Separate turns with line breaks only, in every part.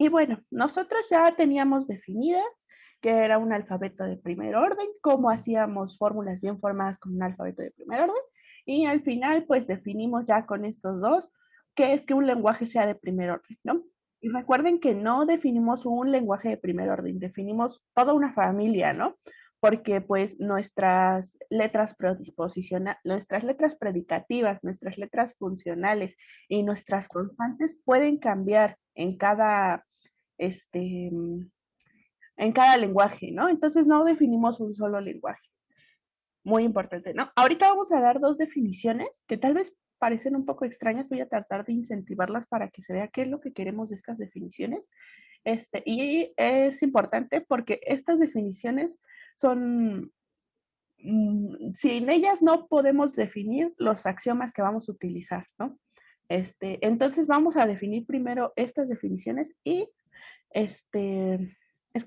Y bueno, nosotros ya teníamos definida que era un alfabeto de primer orden, cómo hacíamos fórmulas bien formadas con un alfabeto de primer orden, y al final pues definimos ya con estos dos qué es que un lenguaje sea de primer orden, ¿no? Y recuerden que no definimos un lenguaje de primer orden, definimos toda una familia, ¿no? Porque pues nuestras letras nuestras letras predicativas, nuestras letras funcionales y nuestras constantes pueden cambiar este, en cada lenguaje, ¿no? Entonces no definimos un solo lenguaje. Muy importante, ¿no? Ahorita vamos a dar dos definiciones que tal vez parecen un poco extrañas. Voy a tratar de incentivarlas para que se vea qué es lo que queremos de estas definiciones. Y es importante porque estas definiciones son, sin ellas no podemos definir los axiomas que vamos a utilizar, ¿no? Entonces vamos a definir primero estas definiciones y es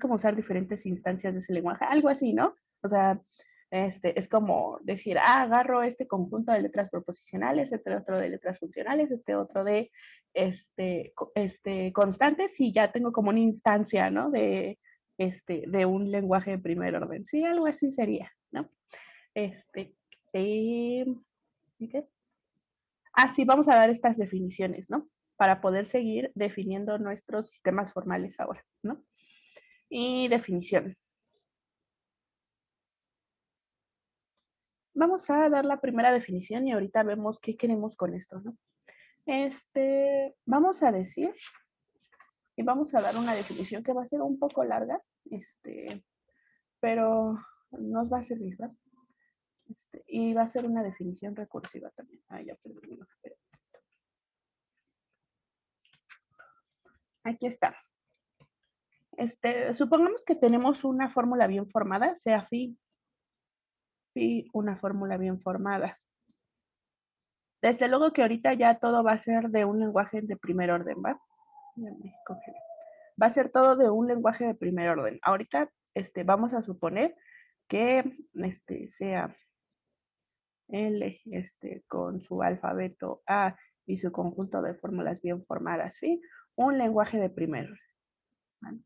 como usar diferentes instancias de ese lenguaje, algo así, ¿no? O sea, es como decir, agarro este conjunto de letras proposicionales, este otro de letras funcionales, este otro de constantes y ya tengo como una instancia, ¿no? De un lenguaje de primer orden. Sí, algo así sería, ¿no? Este, eh, ¿qué? Así vamos a dar estas definiciones, ¿no? Para poder seguir definiendo nuestros sistemas formales ahora, ¿no? Y definición. Vamos a dar la primera definición y ahorita vemos qué queremos con esto, ¿no? Vamos a decir y vamos a dar una definición que va a ser un poco larga, pero nos va a servir, ¿verdad? Y va a ser una definición recursiva también. Ah, ya perdí. Aquí está. Supongamos que tenemos una fórmula bien formada, sea phi, una fórmula bien formada. Desde luego que ahorita ya todo va a ser de un lenguaje de primer orden, ¿va? Ya me congelé. Va a ser todo de un lenguaje de primer orden. Ahorita vamos a suponer que sea L con su alfabeto A y su conjunto de fórmulas bien formadas, ¿sí? Un lenguaje de primer orden. ¿Vale?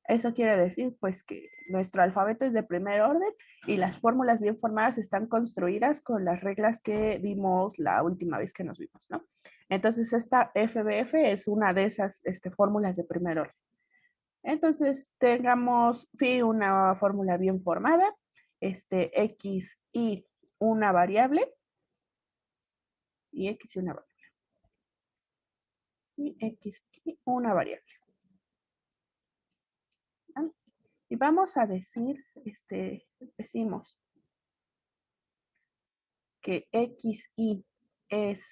Eso quiere decir, pues, que nuestro alfabeto es de primer orden y las fórmulas bien formadas están construidas con las reglas que dimos la última vez que nos vimos, ¿no? Entonces, esta FBF es una de esas fórmulas de primer orden. Entonces, tengamos phi una fórmula bien formada, x y una variable, y x y una variable, y x y una variable. ¿No? Y vamos a decir, decimos que x y es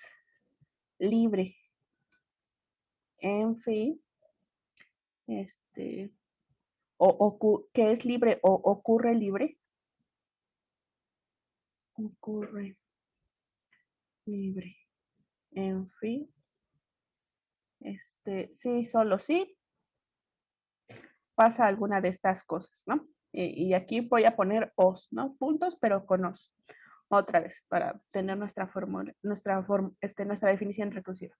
libre en phi, que es libre o ocurre libre en phi, sí, solo sí, pasa alguna de estas cosas, ¿no? Y aquí voy a poner os, ¿no? Puntos, pero con os. Otra vez, para tener nuestra fórmula, nuestra definición recursiva.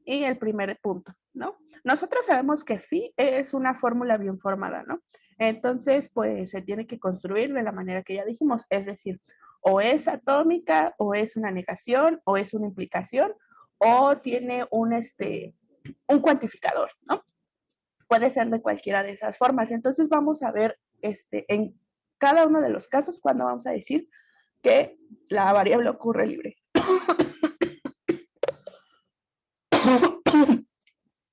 Y el primer punto, ¿no? Nosotros sabemos que phi es una fórmula bien formada, ¿no? Entonces, pues se tiene que construir de la manera que ya dijimos, es decir, o es atómica, o es una negación, o es una implicación, o tiene un cuantificador, ¿no? Puede ser de cualquiera de esas formas. Entonces vamos a ver en cada uno de los casos cuando vamos a decir que la variable ocurre libre.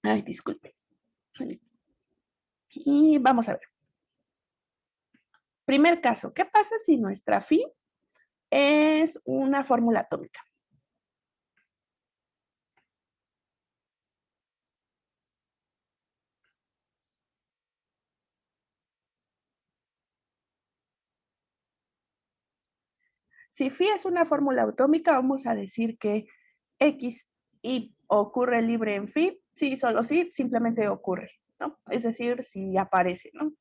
Ay, disculpe. Y vamos a ver. Primer caso, ¿qué pasa si nuestra phi es una fórmula atómica? Si phi es una fórmula atómica, vamos a decir que x y ocurre libre en phi, sí, solo sí, simplemente ocurre, ¿no? Es decir, si aparece, ¿no?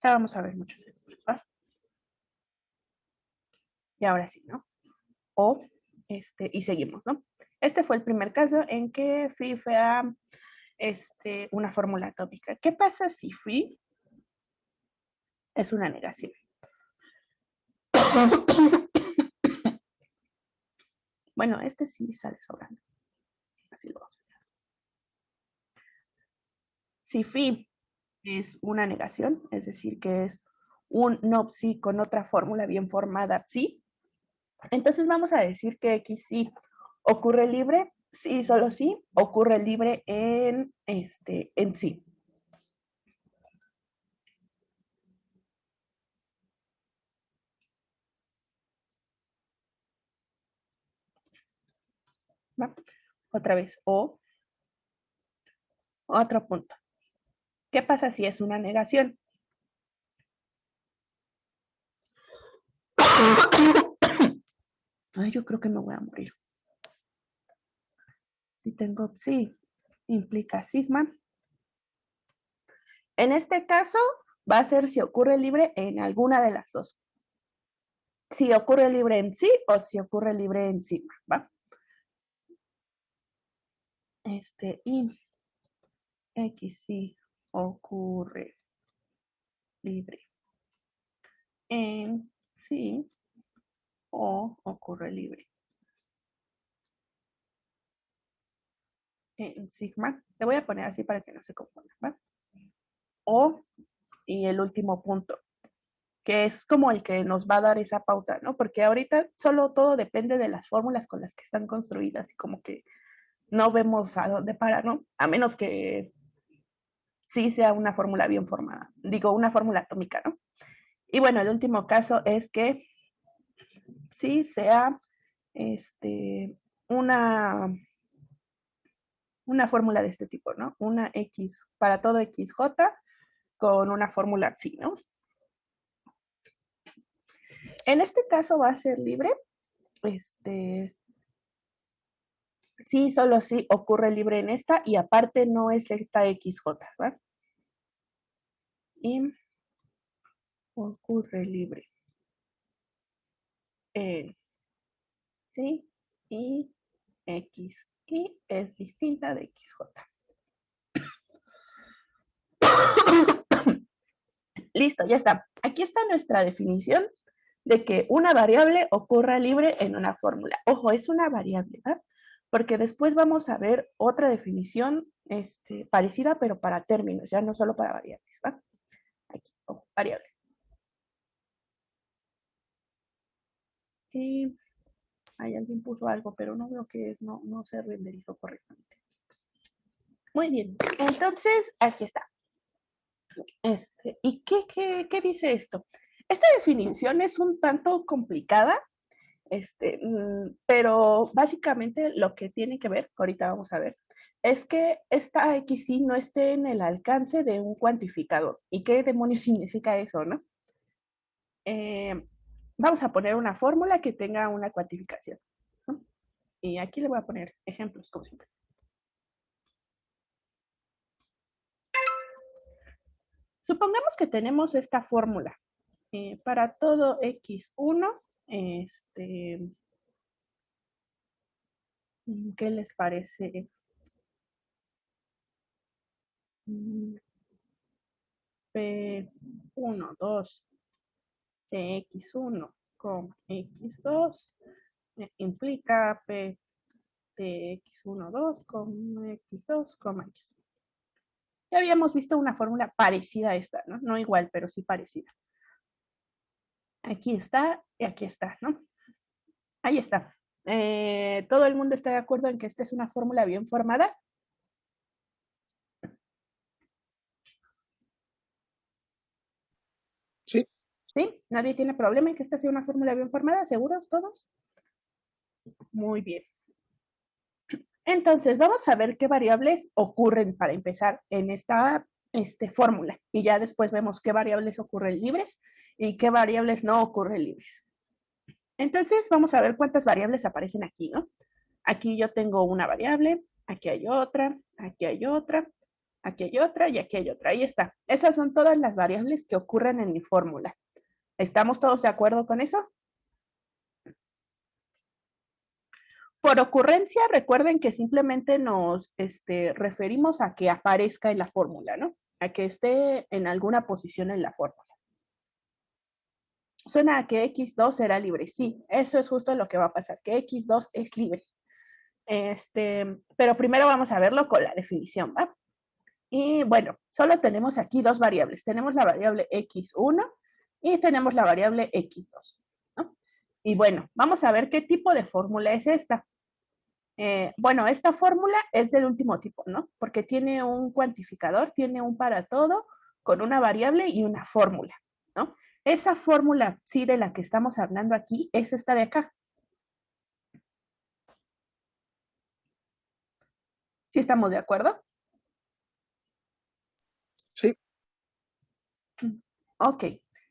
Ya vamos a ver muchos ejemplos, ¿va? Y ahora sí, ¿no? O, y seguimos, ¿no? Este fue el primer caso en que phi fuera una fórmula atómica. ¿Qué pasa si phi es una negación? Bueno, este sí sale sobrando. Así lo vamos a ver. Si phi es una negación, es decir, que es un no psi con otra fórmula bien formada psi, entonces vamos a decir que x sí ocurre libre, sí, solo sí, ocurre libre en sí. ¿Va? Otra vez, o otro punto. ¿Qué pasa si es una negación? Ay, yo creo que me voy a morir. Si tengo psi, implica sigma. En este caso, va a ser si ocurre libre en alguna de las dos. Si ocurre libre en sí o si ocurre libre en sigma, ¿va? Y X sí ocurre libre en sí o ocurre libre en sigma. Le voy a poner así para que no se confunda, ¿va? O, y el último punto, que es como el que nos va a dar esa pauta, ¿no? Porque ahorita solo todo depende de las fórmulas con las que están construidas y como que no vemos a dónde parar, ¿no? A menos que sí sea una fórmula bien formada, digo, una fórmula atómica, ¿no? Y bueno, el último caso es que sí sea una, una fórmula de este tipo, ¿no? Una X para todo XJ con una fórmula psi, ¿no? En este caso va a ser libre, sí, solo sí ocurre libre en esta y aparte no es esta XJ, ¿verdad? Y ocurre libre en sí y X y es distinta de XJ. Listo, ya está. Aquí está nuestra definición de que una variable ocurra libre en una fórmula. Ojo, es una variable, ¿verdad? Porque después vamos a ver otra definición parecida, pero para términos, ya no solo para variables, ¿va? Aquí, ojo, variable. Y ahí alguien puso algo, pero no veo qué es, no se renderizó correctamente. Muy bien, entonces aquí está. ¿Y qué dice esto? Esta definición es un tanto complicada, pero básicamente lo que tiene que ver, ahorita vamos a ver, es que esta XY no esté en el alcance de un cuantificador. ¿Y qué demonios significa eso, no? Eh, Vamos a poner una fórmula que tenga una cuantificación, ¿no? Y aquí le voy a poner ejemplos, como siempre. Supongamos que tenemos esta fórmula. Para todo X1, ¿qué les parece? P1, 2 de X1 con X2 implica P de X1, 2 con X2, X. Ya habíamos visto una fórmula parecida a esta, ¿no? No igual, pero sí parecida. Aquí está y aquí está, ¿no? Ahí está. ¿Todo el mundo está de acuerdo en que esta es una fórmula bien formada?
Sí.
¿Sí? ¿Nadie tiene problema en que esta sea una fórmula bien formada? ¿Seguros todos? Muy bien. Entonces, vamos a ver qué variables ocurren para empezar en esta fórmula. Y ya después vemos qué variables ocurren libres y qué variables no ocurren libres. Entonces, vamos a ver cuántas variables aparecen aquí, ¿no? Aquí yo tengo una variable, aquí hay otra, aquí hay otra. aquí hay otra y aquí hay otra. Ahí está. Esas son todas las variables que ocurren en mi fórmula. ¿Estamos todos de acuerdo con eso? Por ocurrencia, recuerden que simplemente nos referimos a que aparezca en la fórmula, ¿no? A que esté en alguna posición en la fórmula. Suena a que x2 será libre. Sí, eso es justo lo que va a pasar, que x2 es libre. Pero primero vamos a verlo con la definición, ¿va? Y bueno, solo tenemos aquí dos variables. Tenemos la variable x1 y tenemos la variable x2, ¿no? Y bueno, vamos a ver qué tipo de fórmula es esta. Bueno, esta fórmula es del último tipo, ¿no? Porque tiene un cuantificador, tiene un para todo, con una variable y una fórmula, ¿no? Esa fórmula, sí, de la que estamos hablando aquí, es esta de acá. ¿Sí estamos de acuerdo?
Sí.
Ok,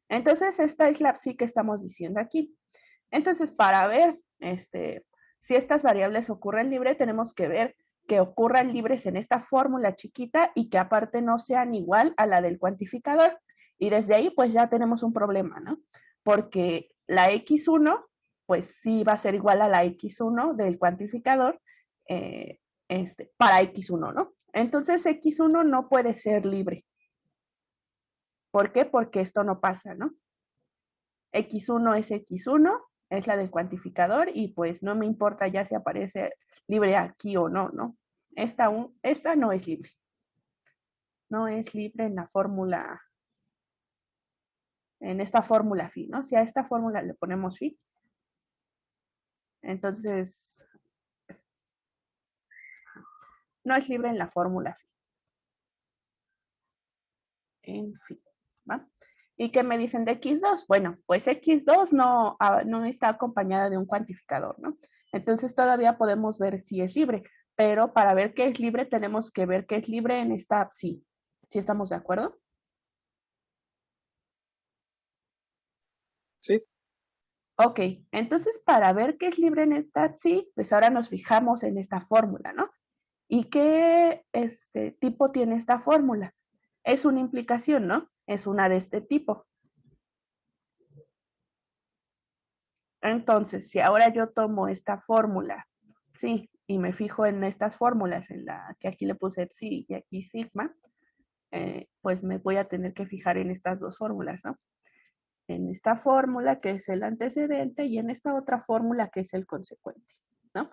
entonces esta es la psi que estamos diciendo aquí. Entonces, para ver si estas variables ocurren libre, tenemos que ver que ocurran libres en esta fórmula chiquita y que aparte no sean igual a la del cuantificador. Y desde ahí, pues ya tenemos un problema, ¿no? Porque la x1, pues sí va a ser igual a la x1 del cuantificador para x1, ¿no? Entonces, x1 no puede ser libre. ¿Por qué? Porque esto no pasa, ¿no? X1 es X1, es la del cuantificador y pues no me importa ya si aparece libre aquí o no, ¿no? Esta no es libre. No es libre en la fórmula, en esta fórmula phi, ¿no? Si a esta fórmula le ponemos phi, entonces no es libre en la fórmula phi. En fin, ¿va? ¿Y qué me dicen de X2? Bueno, pues X2 no está acompañada de un cuantificador, ¿no? Entonces todavía podemos ver si es libre, pero para ver qué es libre tenemos que ver qué es libre en esta psi. ¿Sí estamos de acuerdo?
Sí.
Ok, entonces para ver qué es libre en esta psi, pues ahora nos fijamos en esta fórmula, ¿no? ¿Y qué tipo tiene esta fórmula? Es una implicación, ¿no? Es una de este tipo. Entonces, si ahora yo tomo esta fórmula, sí, y me fijo en estas fórmulas, en la que aquí le puse psi y aquí sigma, pues me voy a tener que fijar en estas dos fórmulas, ¿no? En esta fórmula que es el antecedente y en esta otra fórmula que es el consecuente, ¿no?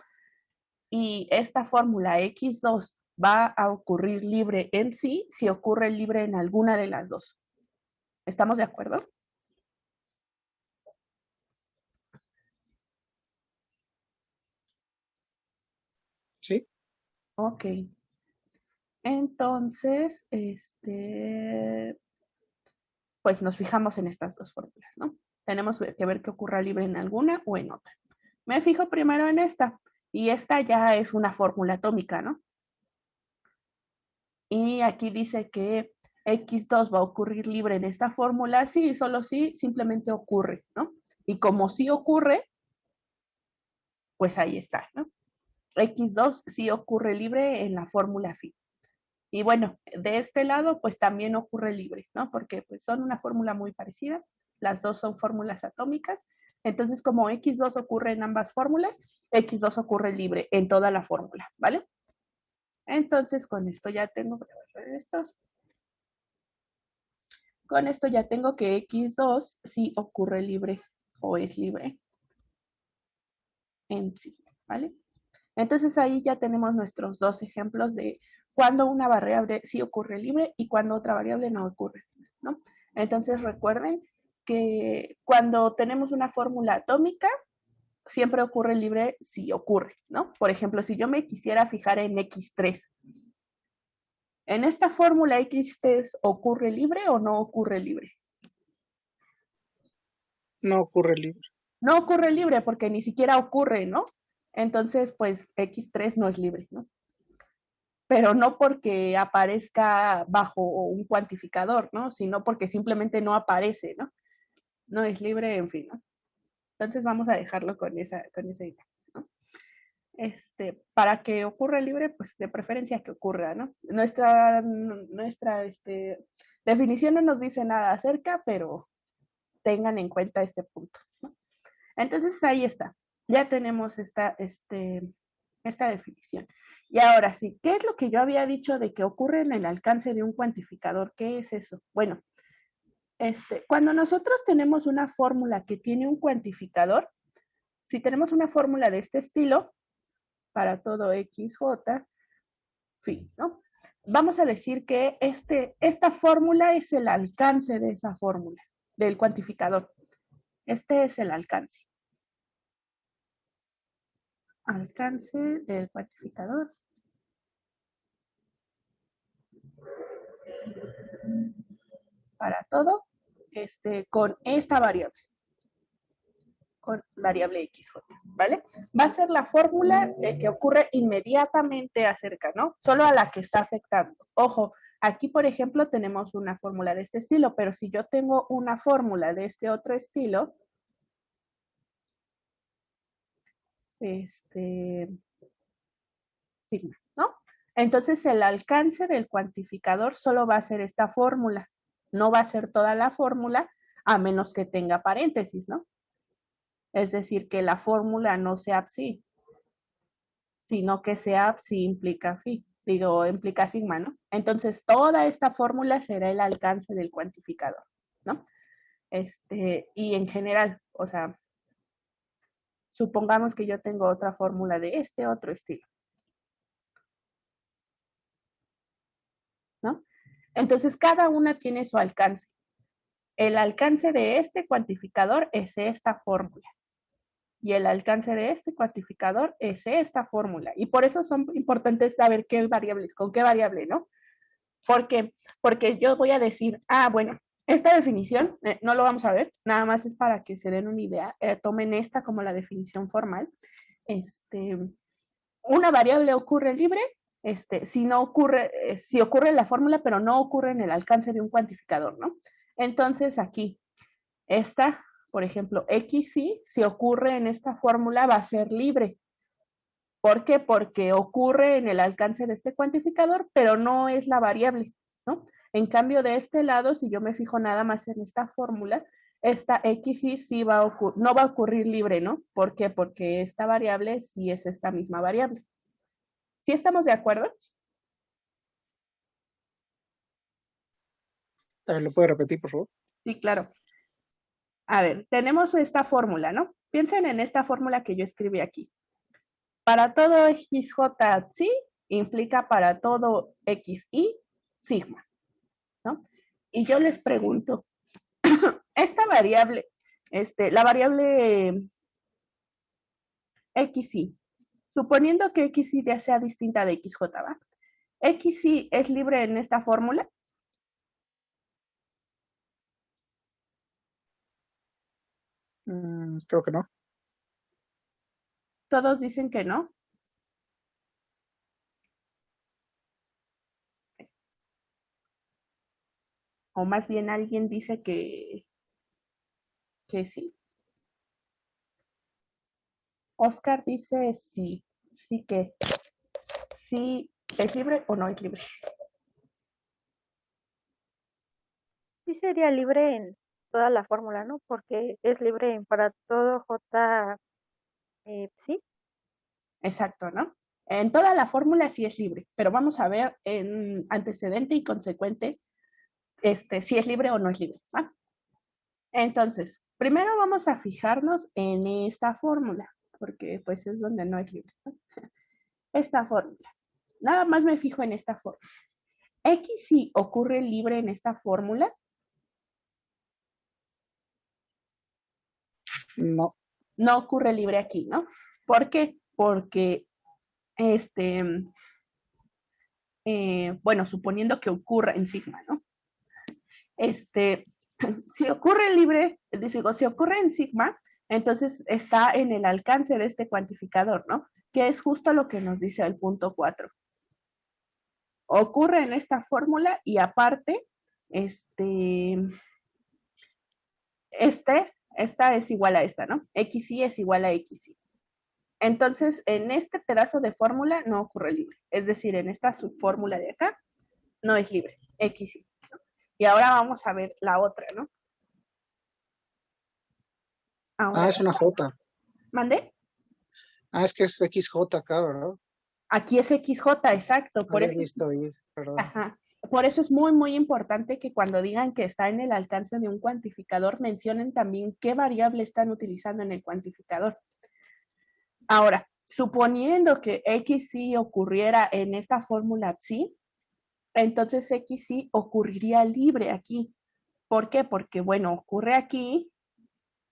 Y esta fórmula x2 va a ocurrir libre en sí si ocurre libre en alguna de las dos. ¿Estamos de acuerdo?
Sí.
Ok. Entonces, pues nos fijamos en estas dos fórmulas, ¿no? Tenemos que ver que ocurra libre en alguna o en otra. Me fijo primero en esta, y esta ya es una fórmula atómica, ¿no? Y aquí dice que X2 va a ocurrir libre en esta fórmula, sí, solo sí, simplemente ocurre, ¿no? Y como sí ocurre, pues ahí está, ¿no? X2 sí ocurre libre en la fórmula phi. Y bueno, de este lado, pues también ocurre libre, ¿no? Porque pues son una fórmula muy parecida, las dos son fórmulas atómicas, entonces como X2 ocurre en ambas fórmulas, X2 ocurre libre en toda la fórmula, ¿vale? Entonces con esto ya tengo, con esto ya tengo que X2 sí ocurre libre o es libre en sí, ¿vale? Entonces ahí ya tenemos nuestros dos ejemplos de cuando una variable sí ocurre libre y cuando otra variable no ocurre, ¿no? Entonces recuerden que cuando tenemos una fórmula atómica, siempre ocurre libre si ocurre, ¿no? Por ejemplo, si yo me quisiera fijar en X3, ¿en esta fórmula X3 ocurre libre o no ocurre libre?
No ocurre libre.
No ocurre libre porque ni siquiera ocurre, ¿no? Entonces, pues X3 no es libre, ¿no? Pero no porque aparezca bajo un cuantificador, ¿no? Sino porque simplemente no aparece, ¿no? No es libre, en fin, ¿no? Entonces vamos a dejarlo con esa idea, ¿no? para que ocurra libre, pues de preferencia que ocurra, ¿no? Nuestra definición no nos dice nada acerca, pero tengan en cuenta este punto, ¿no? Entonces ahí está, ya tenemos esta definición. Y ahora sí, ¿qué es lo que yo había dicho de que ocurre en el alcance de un cuantificador? ¿Qué es eso? Bueno, cuando nosotros tenemos una fórmula que tiene un cuantificador, si tenemos una fórmula de este estilo, para todo x, j, sí, ¿no? Vamos a decir que esta fórmula es el alcance de esa fórmula, del cuantificador. Este es el alcance. Alcance del cuantificador. Para todo, con esta variable. Con variable XJ, ¿vale? Va a ser la fórmula que ocurre inmediatamente acerca, ¿no? Solo a la que está afectando. Ojo, aquí, por ejemplo, tenemos una fórmula de este estilo, pero si yo tengo una fórmula de este otro estilo, sigma, ¿no? Entonces, el alcance del cuantificador solo va a ser esta fórmula, no va a ser toda la fórmula, a menos que tenga paréntesis, ¿no? Es decir, que la fórmula no sea psi, sino que sea psi implica phi, implica sigma, ¿no? Entonces, toda esta fórmula será el alcance del cuantificador, ¿no? Y en general, o sea, supongamos que yo tengo otra fórmula de este otro estilo, ¿no? Entonces, cada una tiene su alcance. El alcance de este cuantificador es esta fórmula. Y el alcance de este cuantificador es esta fórmula. Y por eso son importantes saber qué variables, con qué variable, ¿no? Porque yo voy a decir, bueno, esta definición no lo vamos a ver, nada más es para que se den una idea. Tomen esta como la definición formal. Una variable ocurre libre si no ocurre, si ocurre en la fórmula, pero no ocurre en el alcance de un cuantificador, ¿no? Entonces aquí, esta, por ejemplo, XY, si ocurre en esta fórmula, va a ser libre. ¿Por qué? Porque ocurre en el alcance de este cuantificador, pero no es la variable, ¿no? En cambio, de este lado, si yo me fijo nada más en esta fórmula, esta XY sí no va a ocurrir libre, ¿no? ¿Por qué? Porque esta variable sí es esta misma variable. ¿Sí estamos de acuerdo?
¿Lo puede repetir, por favor?
Sí, claro. A ver, tenemos esta fórmula, ¿no? Piensen en esta fórmula que yo escribí aquí. Para todo XJ psi implica para todo XY sigma, ¿no? Y yo les pregunto, esta variable, la variable XY, suponiendo que XY ya sea distinta de XJ, ¿va? XY es libre en esta fórmula.
Creo que no.
Todos dicen que no. O más bien alguien dice que sí. Oscar dice sí. Sí que. Sí, ¿es libre o no es libre?
Sí sería libre en toda la fórmula, ¿no? Porque es libre para todo J, sí.
Exacto, ¿no? En toda la fórmula sí es libre, pero vamos a ver en antecedente y consecuente si es libre o no es libre, ¿va? Entonces, primero vamos a fijarnos en esta fórmula, porque pues es donde no es libre, ¿no? Esta fórmula. Nada más me fijo en esta fórmula. X si ocurre libre en esta fórmula.
No.
No ocurre libre aquí, ¿no? ¿Por qué? Porque bueno, suponiendo que ocurra en sigma, ¿no? Si ocurre libre, digo, si ocurre en sigma, entonces está en el alcance de este cuantificador, ¿no? Que es justo lo que nos dice el punto 4. Ocurre en esta fórmula y aparte, esta es igual a esta, ¿no? XY es igual a XY. Entonces, en este pedazo de fórmula no ocurre libre. Es decir, en esta subfórmula de acá no es libre. X sí. Y ahora vamos a ver la otra, ¿no? Ahora,
Es una J.
¿mandé?
Es que es XJ acá, ¿verdad?
Aquí es XJ, exacto. Por
Había
eso,
visto ahí, perdón.
ajá. Por eso es muy, muy importante que cuando digan que está en el alcance de un cuantificador, mencionen también qué variable están utilizando en el cuantificador. Ahora, suponiendo que X sí ocurriera en esta fórmula sí, entonces X sí ocurriría libre aquí. ¿Por qué? Porque, bueno, ocurre aquí,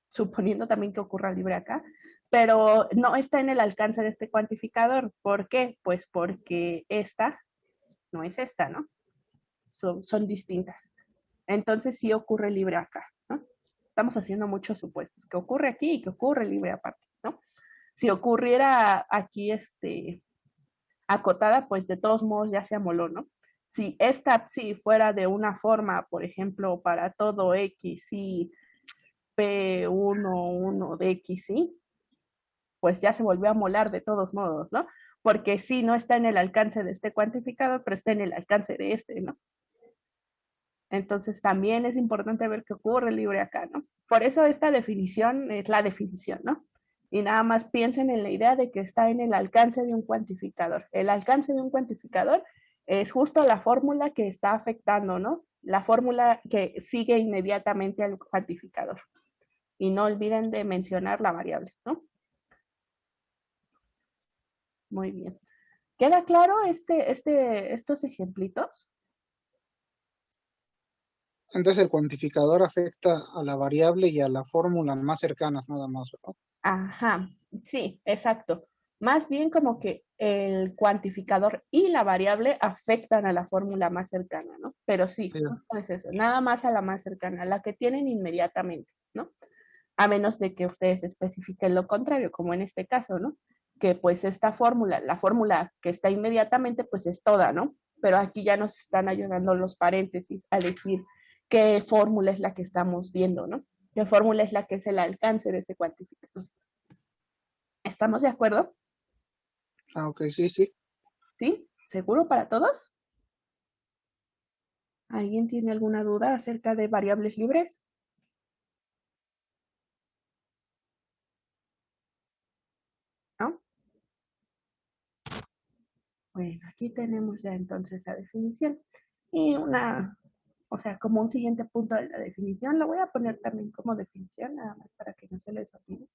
suponiendo también que ocurra libre acá, pero no está en el alcance de este cuantificador. ¿Por qué? Pues porque esta no es esta, ¿no? Son distintas. Entonces sí ocurre libre acá, ¿no? Estamos haciendo muchos supuestos, que ocurre aquí y que ocurre libre aparte, ¿no? Si ocurriera aquí acotada, pues de todos modos ya se amoló, ¿no? Si esta sí fuera de una forma, por ejemplo, para todo X y P1 de X y, pues ya se volvió a molar de todos modos, ¿no? Porque sí, no está en el alcance de este cuantificador, pero está en el alcance de este, ¿no? Entonces también es importante ver qué ocurre libre acá, ¿no? Por eso esta definición es la definición, ¿no? Y nada más piensen en la idea de que está en el alcance de un cuantificador. El alcance de un cuantificador es justo la fórmula que está afectando, ¿no? La fórmula que sigue inmediatamente al cuantificador. Y no olviden de mencionar la variable, ¿no? Muy bien. ¿Queda claro estos ejemplitos?
Entonces el cuantificador afecta a la variable y a la fórmula más cercanas nada más, ¿verdad?
Ajá, sí, exacto. Más bien como que el cuantificador y la variable afectan a la fórmula más cercana, ¿no? Pero sí,
Sí.
justo es eso, nada más a la más cercana, la que tienen inmediatamente, ¿no? A menos de que ustedes especifiquen lo contrario, como en este caso, ¿no? Que pues esta fórmula, la fórmula que está inmediatamente, pues es toda, ¿no? Pero aquí ya nos están ayudando los paréntesis a decir qué fórmula es la que estamos viendo, ¿no? ¿Qué fórmula es la que es el alcance de ese cuantificador? ¿Estamos de acuerdo?
Ok, sí, sí.
¿Sí? ¿Seguro para todos? ¿Alguien tiene alguna duda acerca de variables libres? ¿No? Bueno, aquí tenemos ya entonces la definición. Y o sea, como un siguiente punto de la definición, lo voy a poner también como definición, nada más para que no se les olvide,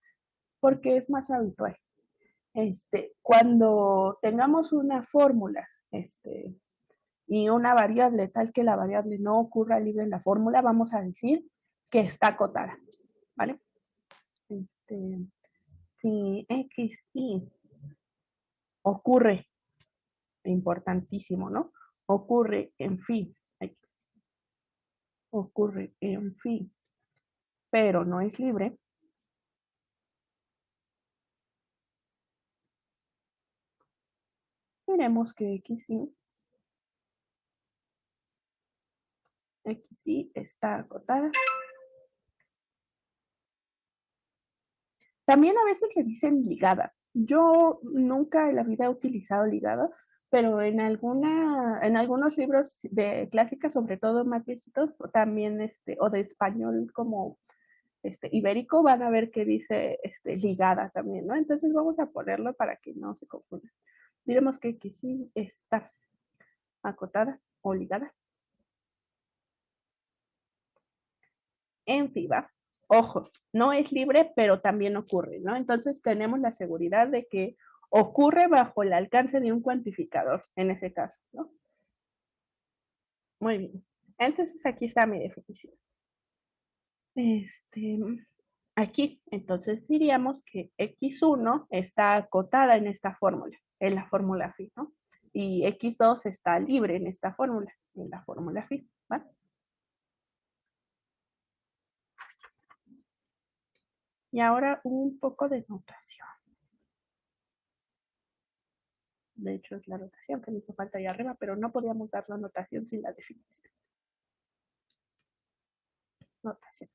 porque es más habitual. Cuando tengamos una fórmula, y una variable tal que la variable no ocurra libre en la fórmula, vamos a decir que está acotada, ¿vale? Si X y ocurre, importantísimo, ¿no? Ocurre en fin, ocurre en fin, pero no es libre, diremos que X y está acotada. También a veces le dicen ligada. Yo nunca en la vida he utilizado ligada, pero en algunos libros de clásicas, sobre todo más viejitos, también o de español como ibérico, van a ver que dice ligada también, ¿no? Entonces vamos a ponerlo para que no se confunda. Diremos que sí está acotada o ligada. En FIBA, ojo, no es libre, pero también ocurre, ¿no? Entonces tenemos la seguridad de que ocurre bajo el alcance de un cuantificador, en ese caso, ¿no? Muy bien. Entonces aquí está mi definición. Aquí, entonces diríamos que X1 está acotada en esta fórmula, en la fórmula phi, ¿no? Y X2 está libre en esta fórmula, en la fórmula phi, ¿va? Y ahora un poco de notación. De hecho, es la notación que me hizo falta ahí arriba, pero no podíamos dar la notación sin la definición. Notación.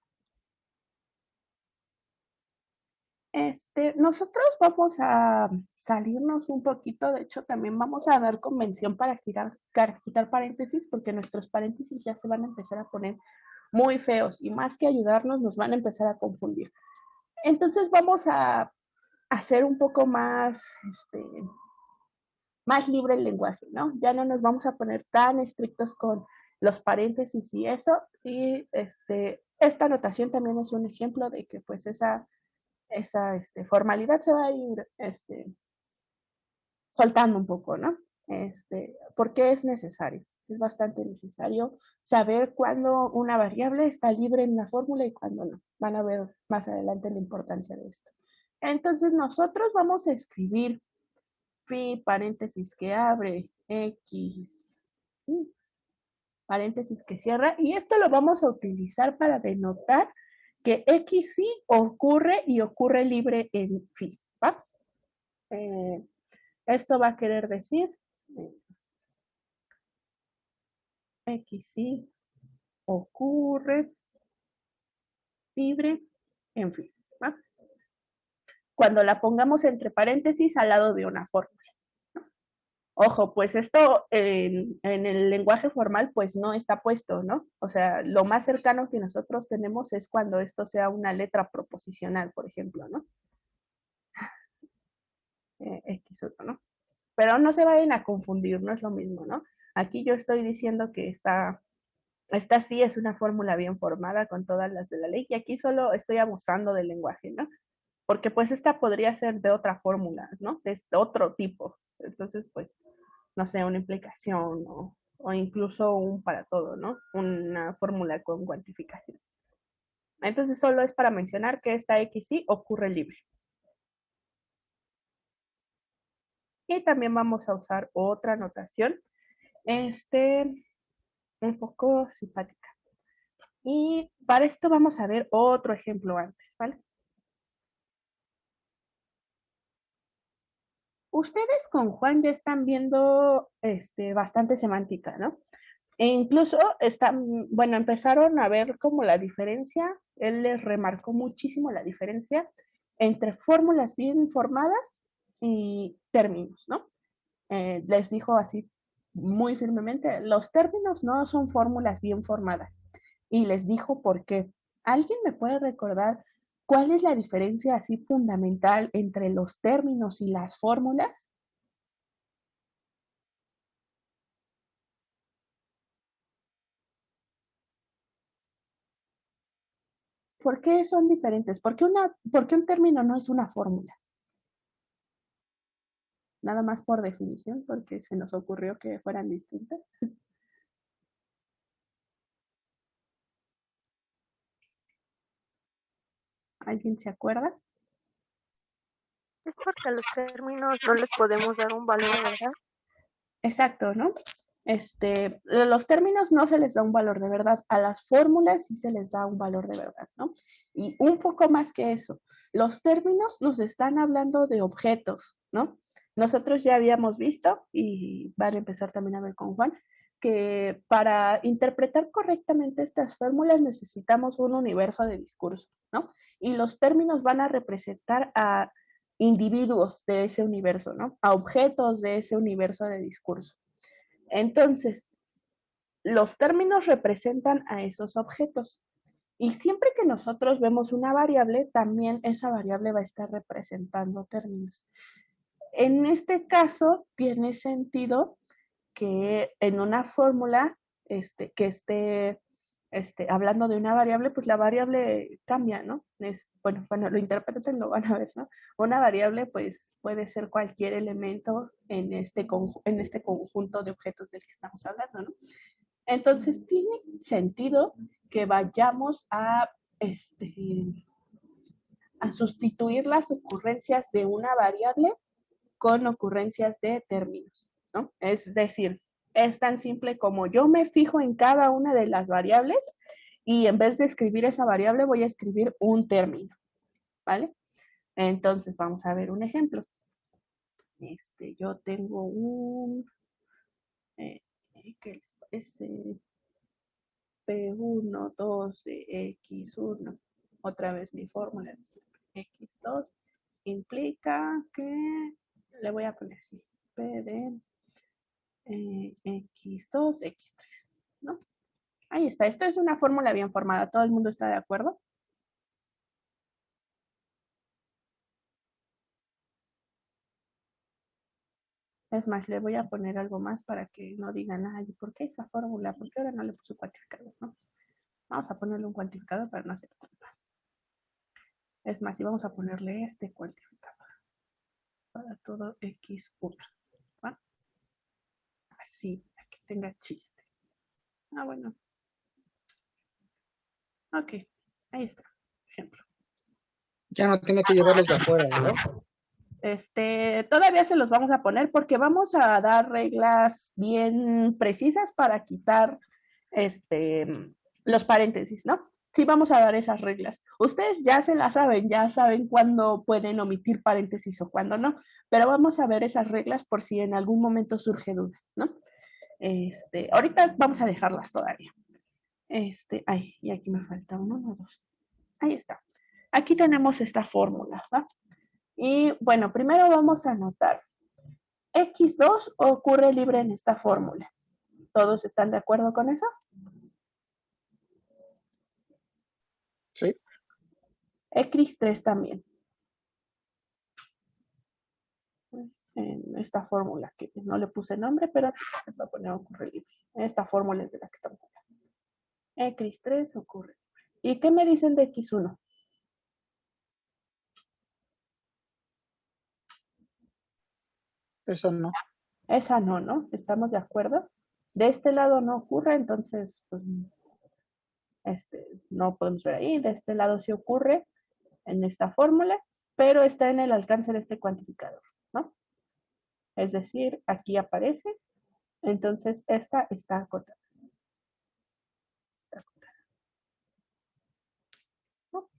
Nosotros vamos a salirnos un poquito, de hecho también vamos a dar convención para quitar paréntesis, porque nuestros paréntesis ya se van a empezar a poner muy feos y más que ayudarnos nos van a empezar a confundir. Entonces vamos a hacer un poco más libre el lenguaje, ¿no? Ya no nos vamos a poner tan estrictos con los paréntesis y eso. Y esta anotación también es un ejemplo de que pues esa formalidad se va a ir soltando un poco, ¿no? Porque es necesario, es bastante necesario saber cuándo una variable está libre en la fórmula y cuándo no. Van a ver más adelante la importancia de esto. Entonces nosotros vamos a escribir phi, paréntesis que abre, x, paréntesis que cierra, y esto lo vamos a utilizar para denotar que x sí ocurre y ocurre libre en phi, ¿va? Esto va a querer decir x sí ocurre libre en phi, ¿va? Cuando la pongamos entre paréntesis al lado de una fórmula. Ojo, pues esto en el lenguaje formal pues no está puesto, ¿no? O sea, lo más cercano que nosotros tenemos es cuando esto sea una letra proposicional, por ejemplo, ¿no? X1, ¿no? Pero no se vayan a confundir, no es lo mismo, ¿no? Aquí yo estoy diciendo que esta sí es una fórmula bien formada con todas las de la ley y aquí solo estoy abusando del lenguaje, ¿no? Porque pues esta podría ser de otra fórmula, ¿no? De otro tipo. Entonces, pues, no sé, una implicación o incluso un para todo, ¿no? Una fórmula con cuantificación. Entonces, solo es para mencionar que esta X sí ocurre libre. Y también vamos a usar otra notación, un poco simpática. Y para esto vamos a ver otro ejemplo antes, ¿vale? Ustedes con Juan ya están viendo bastante semántica, ¿no? E incluso bueno, empezaron a ver como la diferencia, él les remarcó muchísimo la diferencia entre fórmulas bien formadas y términos, ¿no? Les dijo así muy firmemente, los términos no son fórmulas bien formadas. Y les dijo por qué. ¿Alguien me puede recordar cuál es la diferencia así fundamental entre los términos y las fórmulas? ¿Por qué son diferentes? ¿Por qué un término no es una fórmula? Nada más por definición, porque se nos ocurrió que fueran distintas. ¿Alguien se acuerda?
Es porque a los términos no les podemos dar un valor, ¿verdad?
Exacto, ¿no? Los términos no se les da un valor de verdad, a las fórmulas sí se les da un valor de verdad, ¿no? Y un poco más que eso, los términos nos están hablando de objetos, ¿no? Nosotros ya habíamos visto, y van a empezar también a ver con Juan, que para interpretar correctamente estas fórmulas necesitamos un universo de discurso, ¿no? Y los términos van a representar a individuos de ese universo, ¿no? A objetos de ese universo de discurso. Entonces, los términos representan a esos objetos. Y siempre que nosotros vemos una variable, también esa variable va a estar representando términos. En este caso, tiene sentido que en una fórmula que esté hablando de una variable, pues la variable cambia, ¿no? Bueno, cuando lo interpreten lo van a ver, ¿no? Una variable, pues, puede ser cualquier elemento en este conjunto de objetos del que estamos hablando, ¿no? Entonces, tiene sentido que vayamos a sustituir las ocurrencias de una variable con ocurrencias de términos, ¿no? Es decir, es tan simple como yo me fijo en cada una de las variables y en vez de escribir esa variable voy a escribir un término, ¿vale? Entonces vamos a ver un ejemplo. Yo tengo ¿qué les parece? P1, 2 de X1. Otra vez mi fórmula de x2 implica que le voy a poner así, P de X2, X3, ¿no? Ahí está, esta es una fórmula bien formada, ¿todo el mundo está de acuerdo? Es más, le voy a poner algo más para que no digan, ay, ¿por qué esa fórmula? ¿Por qué ahora no le puso cuantificador? ¿No? Vamos a ponerle un cuantificador para no hacer culpa. Es más, y vamos a ponerle este cuantificador para todo X1. ¿Va? Así, para que tenga chiste. Ah, bueno. Ok, ahí está, ejemplo.
Ya no tiene que llevarlos de afuera, ¿verdad?
Todavía se los vamos a poner porque vamos a dar reglas bien precisas para quitar los paréntesis, ¿no? Sí, vamos a dar esas reglas. Ustedes ya se las saben, ya saben cuándo pueden omitir paréntesis o cuándo no, pero vamos a ver esas reglas por si en algún momento surge duda, ¿no? Ahorita vamos a dejarlas todavía. Ay, y aquí me falta uno, no, dos. Ahí está. Aquí tenemos esta fórmula, ¿va? Y bueno, primero vamos a anotar. X2 ocurre libre en esta fórmula. ¿Todos están de acuerdo con eso?
Sí.
X3 también. En esta fórmula que no le puse nombre, pero va a poner ocurre libre. Esta fórmula es de la que estamos hablando. X3 ocurre libre. ¿Y qué me dicen de X1?
Esa no.
Esa no, ¿no? ¿Estamos de acuerdo? De este lado no ocurre, entonces pues, no podemos ver ahí. De este lado sí ocurre en esta fórmula, pero está en el alcance de este cuantificador, ¿no? Es decir, aquí aparece, entonces esta está acotada. ¿No?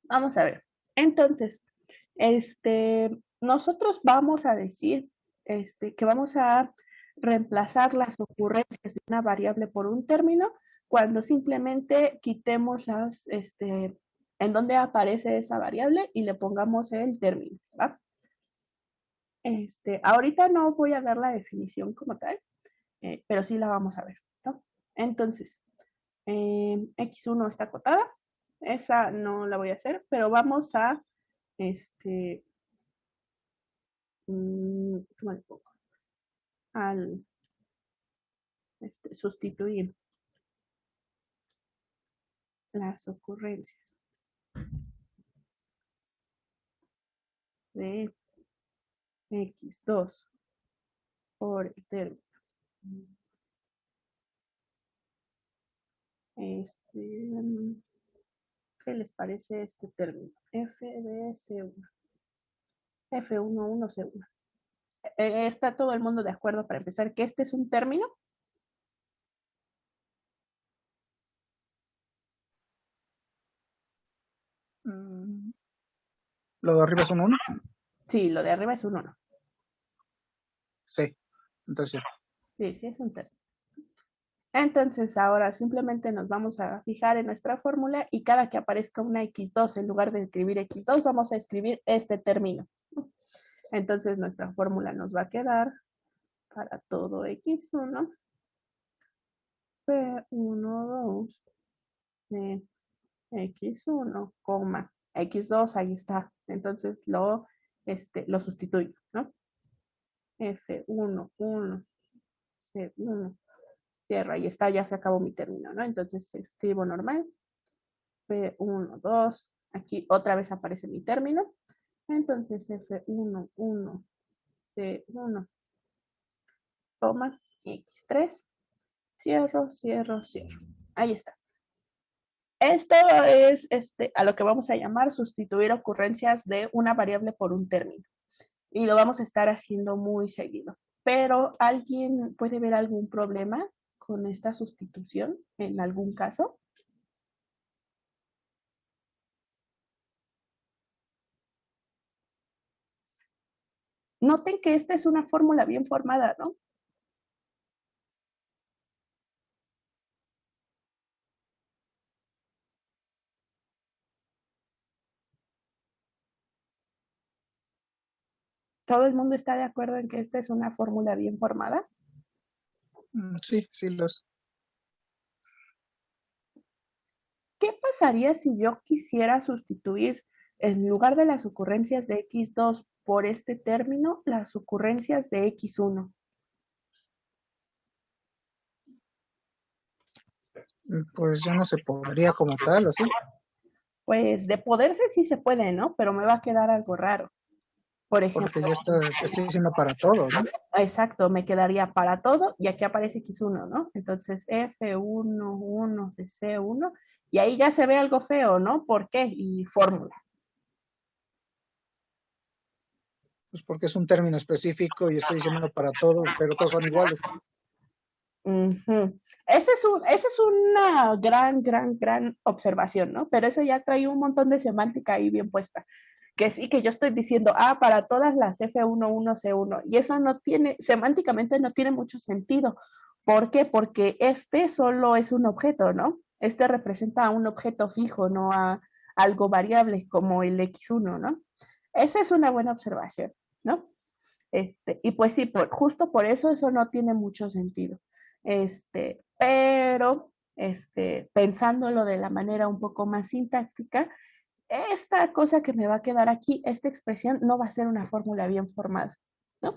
Vamos a ver. Entonces, nosotros vamos a decir que vamos a reemplazar las ocurrencias de una variable por un término cuando simplemente quitemos en donde aparece esa variable y le pongamos el término, ¿va? Ahorita no voy a dar la definición como tal, pero sí la vamos a ver, ¿no? Entonces, X1 está acotada, esa no la voy a hacer, pero vamos a, ¿cómo le pongo? Al sustituir las ocurrencias de X2 por el término. ¿Qué les parece este término? F de C1. F11 C1. ¿Está todo el mundo de acuerdo para empezar que este es un término?
¿Lo de arriba es un 1?
Sí, lo de arriba es un 1.
Sí, entonces
sí. Sí, es un término. Entonces ahora simplemente nos vamos a fijar en nuestra fórmula y cada que aparezca una X2, en lugar de escribir X2, vamos a escribir este término. Entonces nuestra fórmula nos va a quedar para todo X1, P12 de X1, X2, ahí está. Entonces lo sustituyo, ¿no? F1, 1, C1, cierro, ahí está, ya se acabó mi término, ¿no? Entonces escribo normal, P1, 2, aquí otra vez aparece mi término, entonces F1, 1, C1, coma, X3, cierro, cierro, cierro. Ahí está. Esto es a lo que vamos a llamar sustituir ocurrencias de una variable por un término. Y lo vamos a estar haciendo muy seguido. Pero ¿alguien puede ver algún problema con esta sustitución en algún caso? Noten que esta es una fórmula bien formada, ¿no? ¿Todo el mundo está de acuerdo en que esta es una fórmula bien formada?
Sí, sí los.
¿Qué pasaría si yo quisiera sustituir en lugar de las ocurrencias de x2 por este término, las ocurrencias de x1?
Pues ya no se podría como tal, ¿o sí?
Pues de poderse sí se puede, ¿no? Pero me va a quedar algo raro. Por ejemplo,
Porque ya estoy diciendo para todo, ¿no?
exacto, me quedaría para todo y aquí aparece x1, ¿no? Entonces F1, 1 de C1 y ahí ya se ve algo feo, ¿no? ¿Por qué? Y fórmula.
Pues porque es un término específico y estoy diciendo para todo, pero todos son iguales.
Ujú. Esa es una gran observación, ¿no? Pero eso ya trae un montón de semántica ahí bien puesta. Que sí, que yo estoy diciendo, para todas las F11, C1, y eso no tiene, semánticamente no tiene mucho sentido. ¿Por qué? Porque este solo es un objeto, ¿no? Este representa a un objeto fijo, no a algo variable como el X1, ¿no? Esa es una buena observación, ¿no? Y pues sí, justo por eso no tiene mucho sentido. Pero, pensándolo de la manera un poco más sintáctica, esta cosa que me va a quedar aquí, esta expresión no va a ser una fórmula bien formada, ¿no?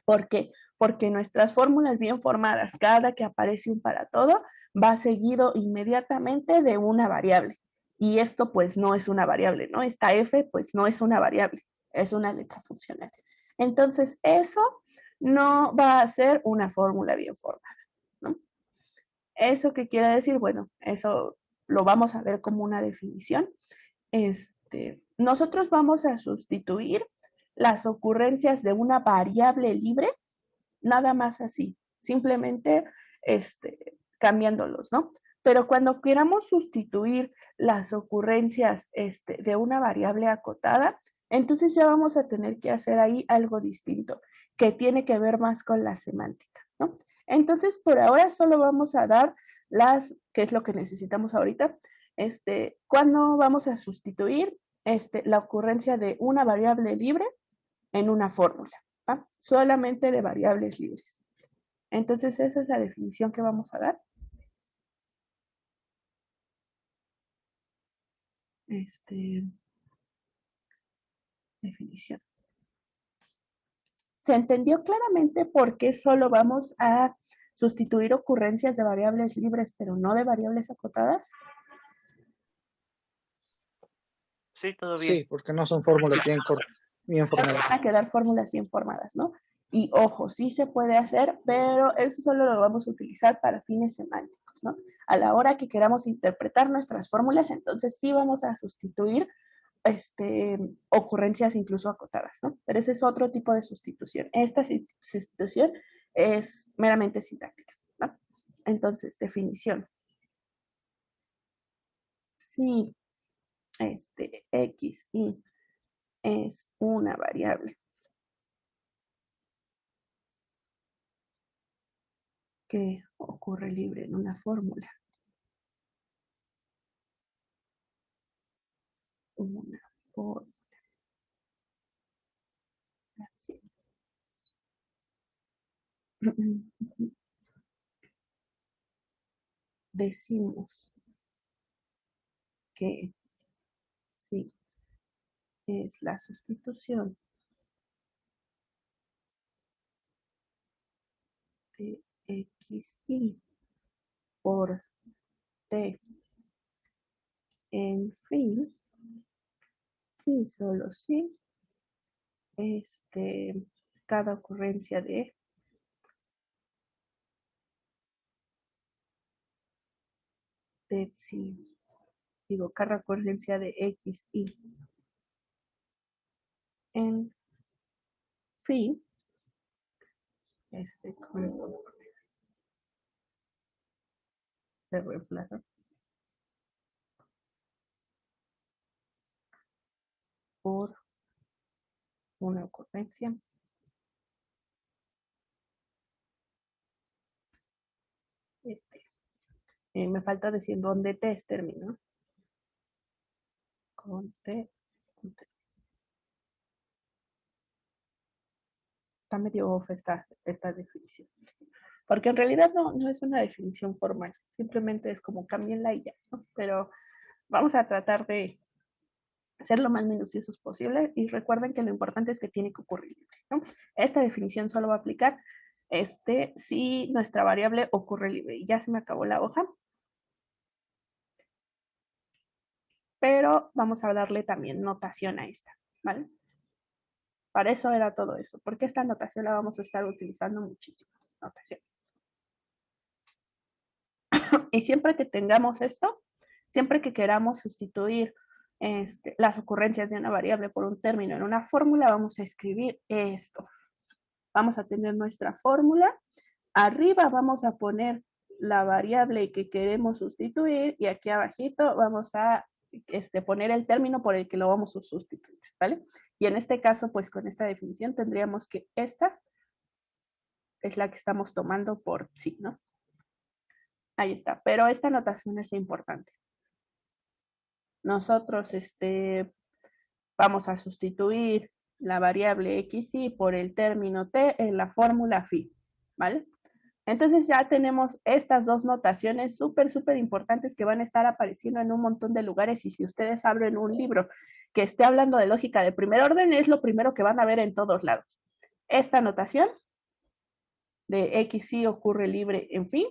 ¿Por qué? Porque nuestras fórmulas bien formadas, cada que aparece un para todo, va seguido inmediatamente de una variable. Y esto pues no es una variable, ¿no? Esta f pues no es una variable, es una letra funcional. Entonces eso no va a ser una fórmula bien formada, ¿no? ¿Eso qué quiere decir? Bueno, eso lo vamos a ver como una definición. Nosotros vamos a sustituir las ocurrencias de una variable libre, nada más así, simplemente cambiándolos, ¿no? Pero cuando queramos sustituir las ocurrencias de una variable acotada, entonces ya vamos a tener que hacer ahí algo distinto, que tiene que ver más con la semántica, ¿no? Entonces, por ahora solo vamos a dar que es lo que necesitamos ahorita, cuando vamos a sustituir la ocurrencia de una variable libre en una fórmula, ¿va? Solamente de variables libres. Entonces, esa es la definición que vamos a dar. Definición. ¿Se entendió claramente por qué solo vamos a sustituir ocurrencias de variables libres, pero no de variables acotadas?
Sí, todo bien.
Sí, porque no son fórmulas bien formadas.
Van a quedar fórmulas bien formadas, ¿no? Y ojo, sí se puede hacer, pero eso solo lo vamos a utilizar para fines semánticos, ¿no? A la hora que queramos interpretar nuestras fórmulas, entonces sí vamos a sustituir ocurrencias incluso acotadas, ¿no? Pero ese es otro tipo de sustitución. Esta sustitución es meramente sintáctica, ¿no? Entonces, definición. Si x, y es una variable que ocurre libre en una fórmula, una fórmula, así. Decimos que sí es la sustitución de xy por t en fin, sí, solo sí, cada ocurrencia de sí, digo, cada ocurrencia de x, y en fin, como se reemplaza por una ocurrencia de t. Me falta decir dónde t es término. Con t, con t. está medio off esta definición. Porque en realidad no es una definición formal, simplemente es como cámbienla y ya, ¿no? Pero vamos a tratar de ser lo más minuciosos posible y recuerden que lo importante es que tiene que ocurrir libre, ¿no? Esta definición solo va a aplicar si nuestra variable ocurre libre. Y ya se me acabó la hoja. Pero vamos a darle también notación a esta, ¿vale? Para eso era todo eso, porque esta notación la vamos a estar utilizando muchísimo. Notación. Y siempre que tengamos esto, siempre que queramos sustituir las ocurrencias de una variable por un término en una fórmula, vamos a escribir esto. Vamos a tener nuestra fórmula. Arriba vamos a poner la variable que queremos sustituir y aquí abajito vamos a poner el término por el que lo vamos a sustituir, ¿vale? Y en este caso, pues con esta definición tendríamos que esta es la que estamos tomando por sí, ¿no? Ahí está, pero esta notación es la importante. Nosotros vamos a sustituir la variable xy por el término t en la fórmula phi, ¿vale? Entonces ya tenemos estas dos notaciones súper importantes que van a estar apareciendo en un montón de lugares y si ustedes abren un libro que esté hablando de lógica de primer orden es lo primero que van a ver en todos lados. Esta notación de xy ocurre libre en fin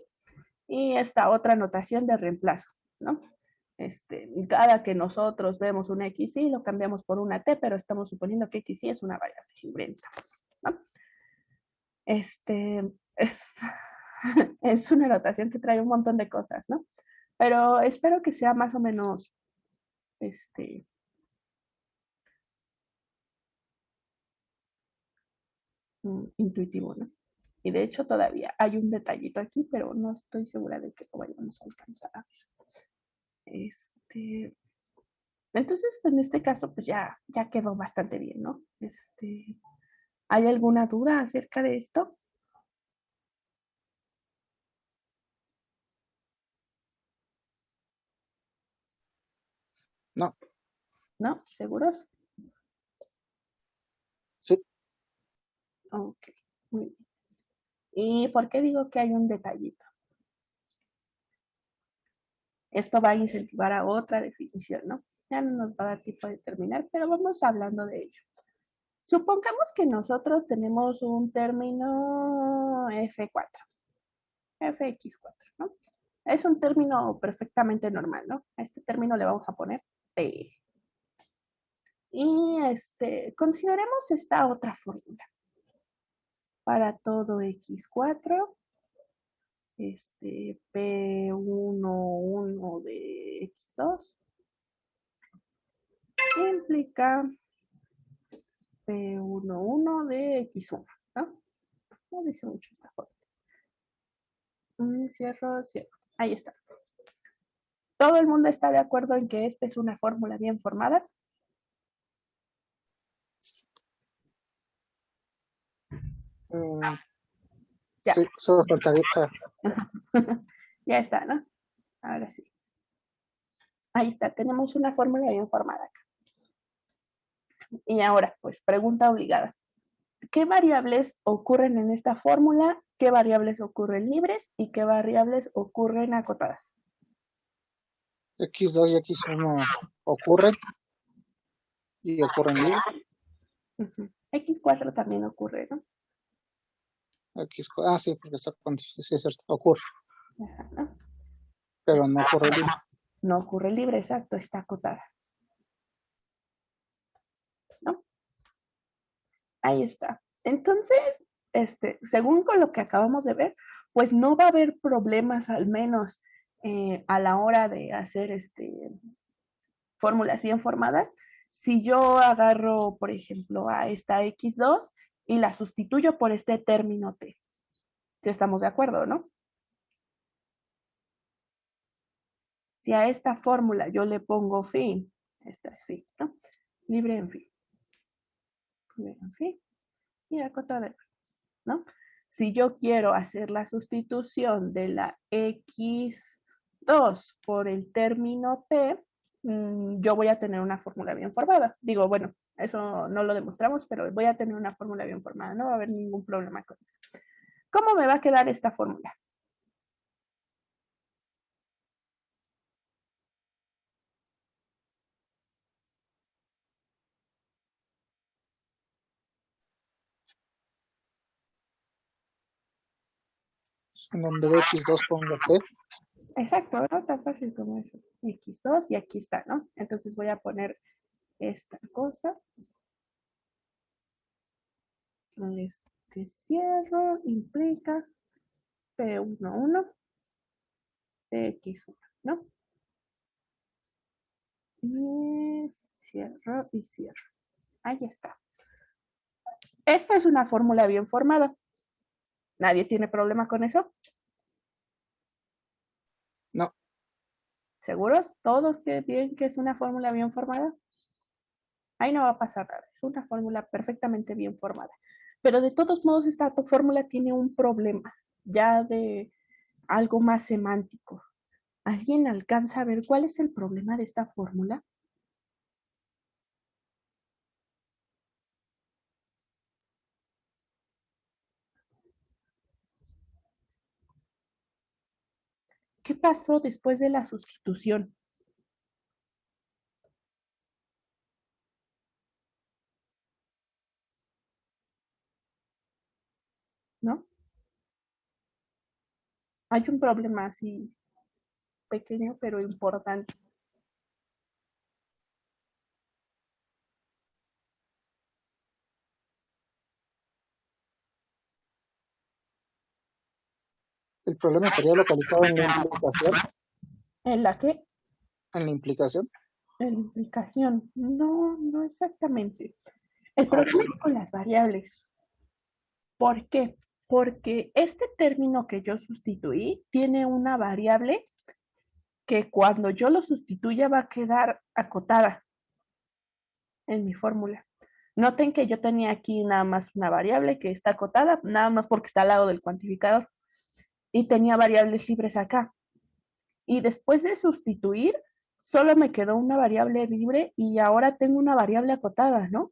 y esta otra notación de reemplazo, ¿no? Cada que nosotros vemos un xy lo cambiamos por una t, pero estamos suponiendo que xy es una variable libre, ¿no? Es una notación que trae un montón de cosas, ¿no? Pero espero que sea más o menos, intuitivo, ¿no? Y de hecho todavía hay un detallito aquí, pero no estoy segura de que lo vayamos a alcanzar a ver. Entonces, en este caso, pues ya quedó bastante bien, ¿no? ¿Hay alguna duda acerca de esto?
No.
¿No? ¿Seguros?
Sí.
Ok, muy bien. ¿Y por qué digo que hay un detallito? Esto va a incentivar a otra definición, ¿no? Ya no nos va a dar tiempo de terminar, pero vamos hablando de ello. Supongamos que nosotros tenemos un término F4, Fx4, ¿no? Es un término perfectamente normal, ¿no? A este término le vamos a poner T. Y consideremos esta otra fórmula. Para todo x4, P11 de x2 implica P11 de x1, ¿no? No dice mucho esta fórmula. Cierro. Ahí está. ¿Todo el mundo está de acuerdo en que esta es una fórmula bien formada? Ya.
Sí, solo faltaría.
Ya está, ¿no? Ahora sí. Ahí está, tenemos una fórmula bien formada acá. Y ahora, pues, pregunta obligada. ¿Qué variables ocurren en esta fórmula? ¿Qué variables ocurren libres? ¿Y qué variables ocurren acotadas?
X2 y X1 ocurren y ocurren libres.
X4 también ocurre, ¿no?
Sí, porque está con, sí, es cierto, ocurre.
Ajá, ¿no?
Pero no ocurre libre.
No ocurre libre, exacto, está acotada. ¿No? Ahí está. Entonces, según con lo que acabamos de ver, pues no va a haber problemas al menos a la hora de hacer fórmulas bien formadas. Si yo agarro, por ejemplo, a esta X2 y la sustituyo por este término T. Si estamos de acuerdo, ¿no? Si a esta fórmula yo le pongo phi, esta es phi, ¿no? Libre en phi. Libre en phi. Y acotada, ¿no? Si yo quiero hacer la sustitución de la X2 por el término T, yo voy a tener una fórmula bien formada. Digo, bueno, Eso no lo demostramos, pero voy a tener una fórmula bien formada, no va a haber ningún problema con eso. ¿Cómo me va a quedar esta fórmula?
En donde x2 pongo t.
Exacto, ¿no? Tan fácil como eso. X2 y aquí está, ¿no? Entonces voy a poner esta cosa. Este cierro implica P11, X1, ¿no? Y cierro y cierro. Ahí está. Esta es una fórmula bien formada. ¿Nadie tiene problema con eso?
No,
¿Seguros? ¿Todos que bien que es una fórmula bien formada? Ahí no va a pasar nada. Es una fórmula perfectamente bien formada. Pero de todos modos, esta fórmula tiene un problema, ya de algo más semántico. ¿Alguien alcanza a ver cuál es el problema de esta fórmula? ¿Qué pasó después de la sustitución? ¿No? Hay un problema así pequeño pero importante.
el problema estaría localizado en la implicación.
¿En la qué?
En la implicación.
En la implicación. No, no exactamente. El problema es con las variables. ¿Por qué? Porque este término que yo sustituí tiene una variable que cuando yo lo sustituya va a quedar acotada en mi fórmula. Noten que yo tenía aquí nada más una variable que está acotada, nada más porque está al lado del cuantificador. Y tenía variables libres acá. Y después de sustituir, solo me quedó una variable libre y ahora tengo una variable acotada, ¿no?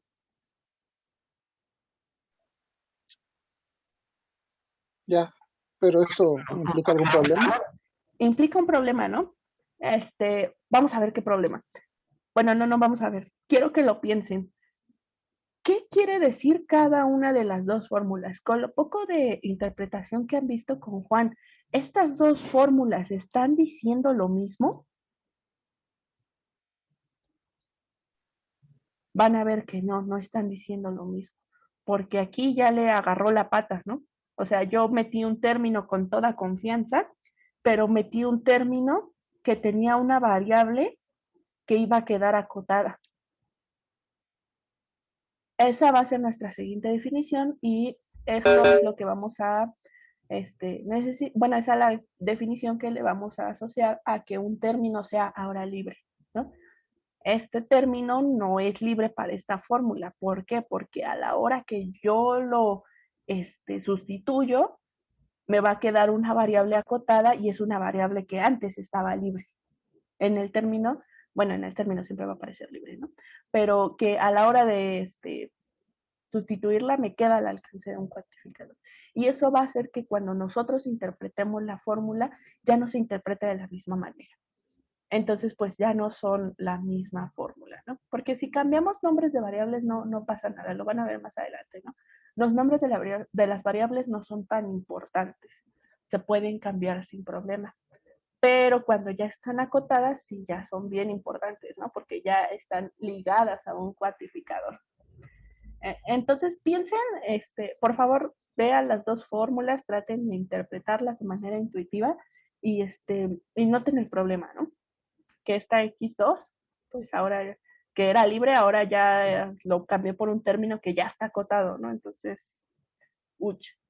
Ya, pero eso implica algún problema.
Implica un problema, ¿no? Vamos a ver qué problema. Bueno, no vamos a ver. Quiero que lo piensen. ¿Qué quiere decir cada una de las dos fórmulas? Con lo poco de interpretación que han visto con Juan, ¿estas dos fórmulas están diciendo lo mismo? Van a ver que no están diciendo lo mismo, porque aquí ya le agarró la pata, ¿no? O sea, yo metí un término con toda confianza, pero metí un término que tenía una variable que iba a quedar acotada. Esa va a ser nuestra siguiente definición y eso es lo que vamos a bueno, esa es la definición que le vamos a asociar a que un término sea ahora libre, ¿no? Este término no es libre para esta fórmula. ¿Por qué? Porque a la hora que yo lo sustituyo, me va a quedar una variable acotada y es una variable que antes estaba libre. En el término, bueno, en el término siempre va a aparecer libre, ¿no? Pero que a la hora de sustituirla me queda al alcance de un cuantificador. Y eso va a hacer que cuando nosotros interpretemos la fórmula, ya no se interprete de la misma manera. Entonces, pues ya no son la misma fórmula, ¿no? Porque si cambiamos nombres de variables no pasa nada, lo van a ver más adelante, ¿no? Los nombres de las variables no son tan importantes, se pueden cambiar sin problema. Pero cuando ya están acotadas, sí ya son bien importantes, ¿no? Porque ya están ligadas a un cuantificador. Entonces piensen, por favor, vean las dos fórmulas, traten de interpretarlas de manera intuitiva y noten el problema, ¿no? Que esta X2, pues ahora que era libre, ahora ya lo cambié por un término que ya está acotado, ¿no? Entonces,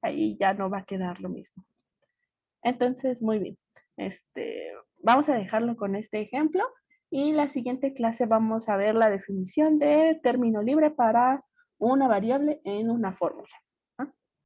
ahí ya no va a quedar lo mismo. Entonces, muy bien. Vamos a dejarlo con este ejemplo y la siguiente clase vamos a ver la definición de término libre para una variable en una fórmula.